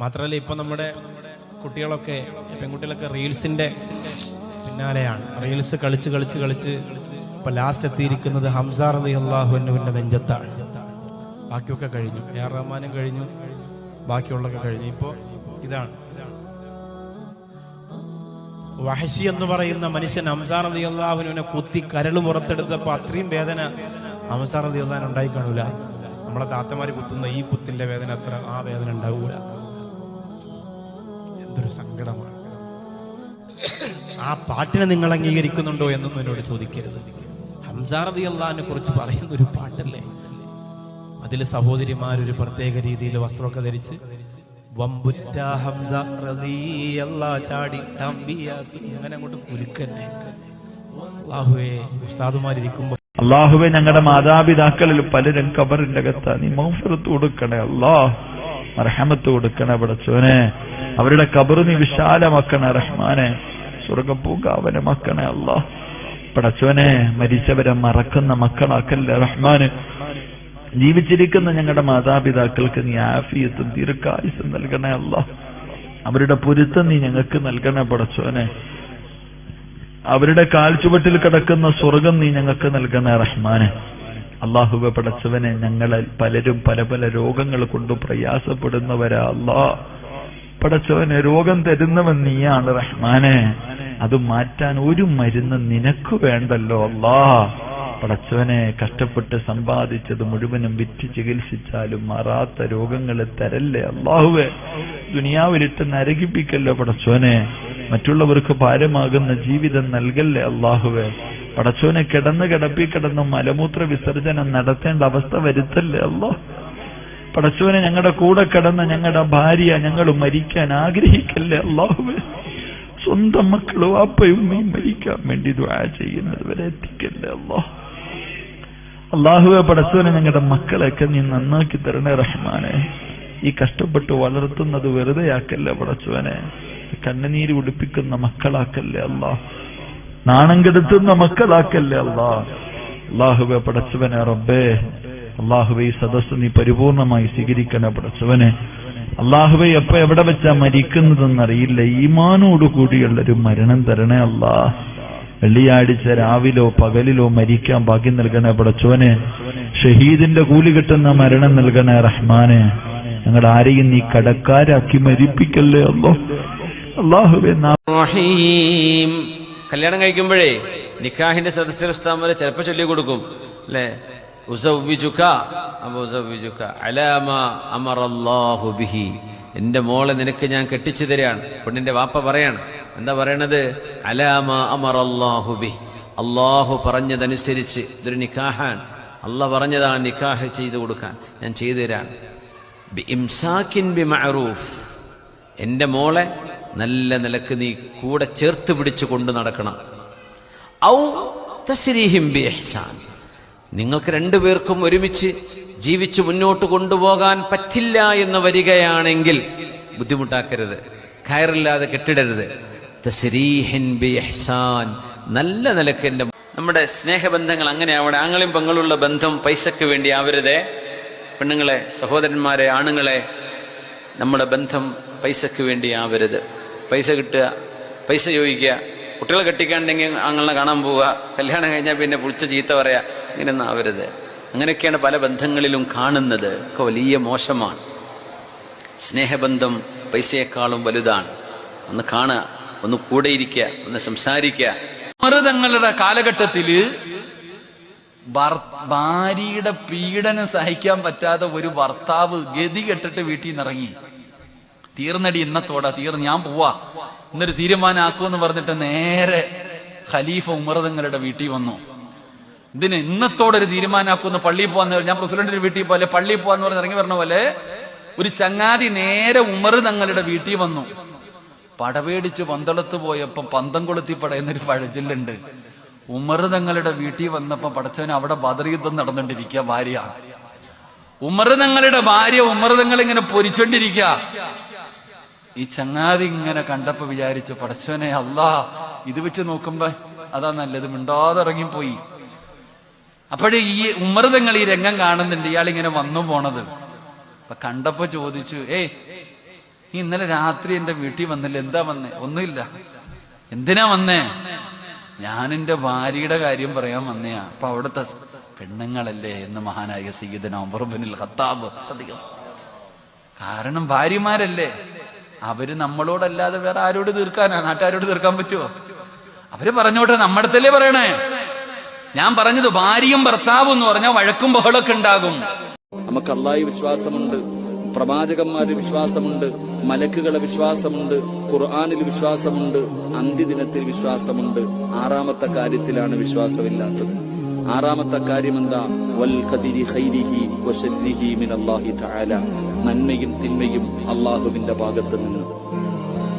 മാത്രമല്ല ഇപ്പൊ നമ്മുടെ കുട്ടികളൊക്കെ പെൺകുട്ടികളൊക്കെ റീൽസിന്റെ പിന്നാലെയാണ്. റീൽസ് കളിച്ച് കളിച്ച് കളിച്ച് ഇപ്പൊ ലാസ്റ്റ് എത്തിയിരിക്കുന്നത് ഹംസ റളിയല്ലാഹു അൻഹുവിന്റെ നെഞ്ചത്താണ്. ബാക്കിയൊക്കെ കഴിഞ്ഞു, എ.ആർ. റഹ്മാനും കഴിഞ്ഞു, ബാക്കിയുള്ളതൊക്കെ കഴിഞ്ഞു. ഇപ്പോ ഇതാണ് വഹശി എന്ന് പറയുന്ന മനുഷ്യൻ ഹംസ റളിയല്ലാഹുവിനെ കുത്തി കരള് പുറത്തെടുത്തപ്പോ അത്രയും വേദന ഹംസ റളിയല്ലാഹു ഉണ്ടായി കാണൂല. നമ്മളെ താത്തമാര് കുത്തുന്ന ഈ കുത്തിന്റെ വേദന അത്ര ആ വേദന ഉണ്ടാവൂല. എന്തൊരു സങ്കടമാണ്. ആ പാട്ടിനെ നിങ്ങൾ അംഗീകരിക്കുന്നുണ്ടോ എന്നൊന്നും എന്നോട് ചോദിക്കരുത്. ഹംസ റളിയല്ലാഹുവിനെ കുറിച്ച് പറയുന്ന ഒരു പാട്ടല്ലേ, അതിൽ സഹോദരിമാരൊരു പ്രത്യേക രീതിയിൽ വസ്ത്രമൊക്കെ ധരിച്ച് വമ്പുറ്റ ഹംസ റളിയല്ലാഹു ചാടി തമ്പിയാസ് ഇങ്ങനെ അങ്ങോട്ട് കുലുക്കന്നെ. അല്ലാഹുവേ, ഉസ്താദുമാരിയ്ക്കുമ്പോ അള്ളാഹുവെ, ഞങ്ങളുടെ മാതാപിതാക്കളിൽ പലരും ഖബറിന്റെ അകത്താ, നീ മഗ്ഫിറത്ത് കൊടുക്കണേ അല്ലാഹ്, മർഹമത്ത് കൊടുക്കണേ പടച്ചോനെ. അവരുടെ ഖബർ നീ വിശാലമാക്കണേ റഹ്മാനെ, സ്വർഗ്ഗപൂങ്കാവനമാക്കണേ അല്ലാഹ്. പടച്ചോനെ, മരിച്ചവരെ മറക്കുന്ന മക്കളാക്കല്ലേ റഹ്മാന്. ജീവിച്ചിരിക്കുന്ന ഞങ്ങളുടെ മാതാപിതാക്കൾക്ക് നീ ആഫിയത്തും ദീർഘായുസ്സും നൽകണേ അല്ലാഹ്. അവരുടെ പൊരുത്തം നീ ഞങ്ങൾക്ക് നൽകണേ പടച്ചോനെ. അവരുടെ കാൽച്ചുവട്ടിൽ കിടക്കുന്ന സ്വർഗം നീ ഞങ്ങൾക്ക് നൽകണേ റഹ്മാനെ. അള്ളാഹുവെ പടച്ചവനെ, ഞങ്ങളെ പലരും പല പല രോഗങ്ങൾ കൊണ്ട് പ്രയാസപ്പെടുന്നവരാ അല്ലാഹ്. പടച്ചവനെ, രോഗം തരുന്നവൻ നീയാണ് റഹ്മാനെ. അത് മാറ്റാൻ ഒരു മരുന്ന് നിനക്ക് വേണ്ടല്ലോ അല്ലാഹ്. പടച്ചവനെ, കഷ്ടപ്പെട്ട് സമ്പാദിച്ചത് മുഴുവനും വിറ്റ് ചികിത്സിച്ചാലും മാറാത്ത രോഗങ്ങൾ തരല്ലേ അല്ലാഹുവേ. ദുനിയാവിലിട്ട് നരകിപ്പിക്കല്ലോ പടച്ചോനെ. മറ്റുള്ളവർക്ക് ഭാരമാകുന്ന ജീവിതം നൽകല്ലേ അല്ലാഹുവേ. പടച്ചോനെ, കിടന്ന് മലമൂത്ര വിസർജനം നടത്തേണ്ട അവസ്ഥ വരുത്തല്ലേ അല്ലാഹ്. പടച്ചോനെ, ഞങ്ങളുടെ കൂടെ കിടന്ന ഞങ്ങളുടെ ഭാര്യ ഞങ്ങൾ മരിക്കാൻ ആഗ്രഹിക്കല്ലേ അല്ലാഹുവേ. സ്വന്തം മക്കളും അപ്പയും ഉമ്മയും മരിക്കാൻ വേണ്ടി ദുആ ചെയ്യുന്നത് വരെ എത്തിക്കല്ലേ അല്ലാഹ്. അല്ലാഹുവേ പടച്ചോനെ, ഞങ്ങളുടെ മക്കളെയൊക്കെ നീ നന്നാക്കി തരണേ റഹ്മാനെ. ഈ കഷ്ടപ്പെട്ട് വളർത്തുന്നത് വെറുതെയാക്കല്ലേ പടച്ചോനെ. കണ്ണുനീര് ഉടുപ്പിക്കുന്ന മക്കളാക്കല്ലേ അല്ലാഹ്. നാണം കെടുത്തുന്ന മക്കളാക്കല്ലേ അല്ലാഹ്. അല്ലാഹുവേ പടച്ചവനെ റബ്ബേ, അല്ലാഹുവേ ഈ സദസ്സ് നീ പരിപൂർണമായി സ്വീകരിക്കണേ പടച്ചവനെ. അല്ലാഹുവേ, എപ്പോ എവിടെ വെച്ചാ മരിക്കുന്നതെന്നറിയില്ല, ഈമാനോട് കൂടിയുള്ളൊരു മരണം തരണേ അല്ലാഹ്. വെള്ളിയാഴ്ച രാവിലോ പകലിലോ മരിക്കാൻ ഭാഗ്യം നൽകണേ പടച്ചോനെ. ഷഹീദിന്റെ കൂലി കിട്ടുന്ന മരണം നൽകണേ റഹ്മാനെ. ഞങ്ങളുടെ ആരെയും നീ കടക്കാരാക്കി മരിപ്പിക്കല്ലേ അല്ലാഹ്. അല്ലാഹുവേ, കല്യാണം കഴിക്കുമ്പോഴേ നിക്കാഹിന്റെ സദസ്യസ്ഥാമരെ ചിലപ്പോ ചൊല്ലി കൊടുക്കും അല്ലെ, എന്റെ മോളെ നിനക്ക് ഞാൻ കെട്ടിച്ചു തരാണ്. പെണ്ണിന്റെ വാപ്പ പറയാണ്, എന്താ പറയണത്? അലാമ അമറല്ലാഹു ബിഹി, അള്ളാഹു പറഞ്ഞതനുസരിച്ച്. ഇതൊരു നിക്കാഹാൻ, അള്ളാഹ് പറഞ്ഞതാണ് നിക്കാഹ് ചെയ്തു കൊടുക്കാൻ, ഞാൻ ചെയ്തു തരാണ്. ബിഇംസാകിൻ ബിമഅറൂഫ്, എന്റെ മോളെ നല്ല നിലക്ക് നീ കൂടെ ചേർത്ത് പിടിച്ചു കൊണ്ട് നടക്കണം. ഔ തസ്രീഹിം ബിഇഹ്സാൻ, നിങ്ങൾക്ക് രണ്ടുപേർക്കും ഒരുമിച്ച് ജീവിച്ചു മുന്നോട്ട് കൊണ്ടുപോകാൻ പറ്റില്ല എന്ന് വരികയാണെങ്കിൽ ബുദ്ധിമുട്ടാക്കരുത്, കയറില്ലാതെ കെട്ടിടരുത്. തസ്രീഹിൻ ബിഇഹ്സാൻ, നല്ല നിലക്ക്. നമ്മുടെ സ്നേഹബന്ധങ്ങൾ അങ്ങനെ ആവണം. ആങ്ങളും പെങ്ങളുള്ള ബന്ധം പൈസക്ക് വേണ്ടി ആവരുതേ. പെണ്ണുങ്ങളെ, സഹോദരന്മാരെ, ആണുങ്ങളെ, നമ്മുടെ ബന്ധം പൈസക്ക് വേണ്ടി ആവരുത്. പൈസ കിട്ടുക, പൈസ ചോദിക്കുക, കുട്ടികളെ കെട്ടിക്കാണ്ടെങ്കിൽ ആങ്ങളെ കാണാൻ പോവുക, കല്യാണം കഴിഞ്ഞാൽ പിന്നെ പുളിച്ച ചീത്ത പറയാ, ഇങ്ങനെയൊന്നും ആവരുത്. അങ്ങനെയൊക്കെയാണ് പല ബന്ധങ്ങളിലും കാണുന്നത്. ഒക്കെ വലിയ മോശമാണ്. സ്നേഹബന്ധം പൈസയെക്കാളും വലുതാണ്. ഒന്ന് കാണുക, ഒന്ന് കൂടെ ഇരിക്കുക, ഒന്ന് സംസാരിക്കുക. തങ്ങളുടെ കാലഘട്ടത്തില് ഭാര്യയുടെ പീഡനം സഹിക്കാൻ പറ്റാതെ ഒരു ഭർത്താവ് ഗതി കെട്ടിട്ട് വീട്ടിൽ നിന്ന് ഇറങ്ങി. തീർന്നടി, ഇന്നത്തോടെ തീർന്ന്, ഞാൻ പോവാ എന്നൊരു തീരുമാനമാക്കുമെന്ന് പറഞ്ഞിട്ട് നേരെ ഖലീഫ ഉമർ തങ്ങളുടെ വീട്ടിൽ വന്നു. ഇതിന് ഇന്നത്തോടെ ഒരു തീരുമാനമാക്കുമെന്ന്, പള്ളിയിൽ പോവാന്ന്, ഞാൻ പ്രസിഡന്റിന്റെ വീട്ടിൽ പോലെ പള്ളിയിൽ പോവാന്ന് പറഞ്ഞ് ഇറങ്ങി പറഞ്ഞ പോലെ ഒരു ചങ്ങാതി നേരെ ഉമർ തങ്ങളുടെ വീട്ടിൽ വന്നു. പടപേടിച്ച് പന്തളത്ത് പോയപ്പോ പന്തം കൊളുത്തി പടയുന്നൊരു പഴഞ്ചൊല്ലുണ്ട്. ഉമർ തങ്ങളുടെ വീട്ടിൽ വന്നപ്പോ പടച്ചവന് അവിടെ ബദർ യുദ്ധം നടന്നുകൊണ്ടിരിക്കുക. ഭാര്യ ഉമർ തങ്ങളുടെ ഭാര്യ ഉമർ തങ്ങൾ ഇങ്ങനെ പൊരിച്ചോണ്ടിരിക്കുക. ഈ ചങ്ങാതി ഇങ്ങനെ കണ്ടപ്പോ വിചാരിച്ചു, പടച്ചവനെ അല്ലാ, ഇത് വെച്ച് നോക്കുമ്പോ അതാ നല്ലത്, മിണ്ടാതെ ഇറങ്ങിപ്പോയി. അപ്പോഴേ ഈ ഉമർ തങ്ങൾ ഈ രംഗം കാണുന്നുണ്ട്, ഇയാളിങ്ങനെ വന്നു പോണത്. അപ്പൊ കണ്ടപ്പോ ചോദിച്ചു, നീ ഇന്നലെ രാത്രി എന്റെ വീട്ടിൽ വന്നില്ല, എന്താ വന്നേ? ഒന്നുമില്ല. എന്തിനാ വന്നേ? ഞാൻ എന്റെ ഭാര്യയുടെ കാര്യം പറയാൻ വന്നയാ. അപ്പൊ അവിടുത്തെ പെണ്ണുങ്ങളല്ലേ എന്ന് മഹാനായ സയ്യിദുനാ ഉമർ ഇബ്നുൽ ഖത്താബ്. കാരണം ഭാര്യമാരല്ലേ, അവര് നമ്മളോടല്ലാതെ വേറെ ആരോട് തീർക്കാനാ? നാട്ടുകാരോട് തീർക്കാൻ പറ്റുമോ? അവര് പറഞ്ഞോട്ടെ, നമ്മുടെ അടുത്തല്ലേ പറയണേ. ഞാൻ പറഞ്ഞത് ഭാര്യയും ഭർത്താവും എന്ന് പറഞ്ഞാൽ വഴക്കും ബഹളമൊക്കെ ഉണ്ടാകും. നമുക്ക് അള്ളാഹി വിശ്വാസമുണ്ട്, പ്രവാചകന്മാരിൽ വിശ്വാസമുണ്ട്, മലക്കുകളെ വിശ്വാസമുണ്ട്, ഖുർആനിൽ വിശ്വാസമുണ്ട്, അന്ത്യദിനത്തിൽ വിശ്വാസമുണ്ട്. ആറാമത്തെ കാര്യത്തിലാണ് വിശ്വാസമില്ലാത്തത്. ആറാമത്തെ കാര്യം എന്താ? വൽ ഖദരി ഖൈരിഹി വശർരിഹി മിനല്ലാഹി തആല. നന്മയും തിന്മയും അള്ളാഹുവിന്റെ ഭാഗത്ത് നിന്ന്,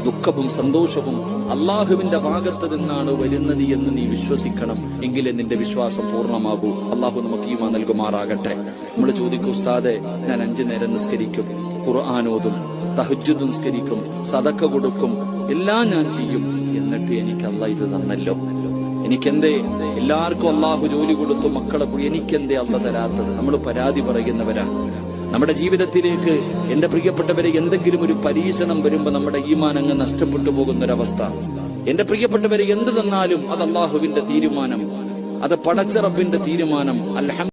ദുഃഖവും സന്തോഷവും അള്ളാഹുവിന്റെ ഭാഗത്ത് നിന്നാണ് വരുന്നത് എന്ന് നീ വിശ്വസിക്കണം. എങ്കിലേ നിന്റെ വിശ്വാസം പൂർണ്ണമാകൂ. അള്ളാഹു നമുക്ക് ഈമാൻ നൽകുമാറാകട്ടെ. നമ്മൾ ചോദിക്കും, ഉസ്താദെ, ഞാൻ 5 നേരം നിസ്കരിക്കും, ഖുർആനോതും, തഹജ്ജുദ് നിസ്കരിക്കും, സദഖ കൊടുക്കും, എല്ലാം ഞാൻ ചെയ്യും, എന്നിട്ട് എനിക്ക് അള്ളാഹ് ഇത് തന്നല്ലോ. എനിക്കെന്തേ? എല്ലാവർക്കും അള്ളാഹു ജോലി കൊടുത്തു, മക്കളെ കൂടി, എനിക്കെന്തേ അള്ളാഹ് തരാത്തത്? നമ്മൾ പരാതി പറയുന്നവരാ. നമ്മുടെ ജീവിതത്തിലേക്ക് എന്റെ പ്രിയപ്പെട്ടവരെ എന്തെങ്കിലും ഒരു പരീക്ഷണം വരുമ്പോ നമ്മുടെ ഈമാൻ അങ്ങ് നഷ്ടപ്പെട്ടു പോകുന്നൊരവസ്ഥ. എന്റെ പ്രിയപ്പെട്ടവരെ എന്ത് തന്നാലും അത് അള്ളാഹുവിന്റെ തീരുമാനം, അത് പടച്ച റബ്ബിന്റെ തീരുമാനം.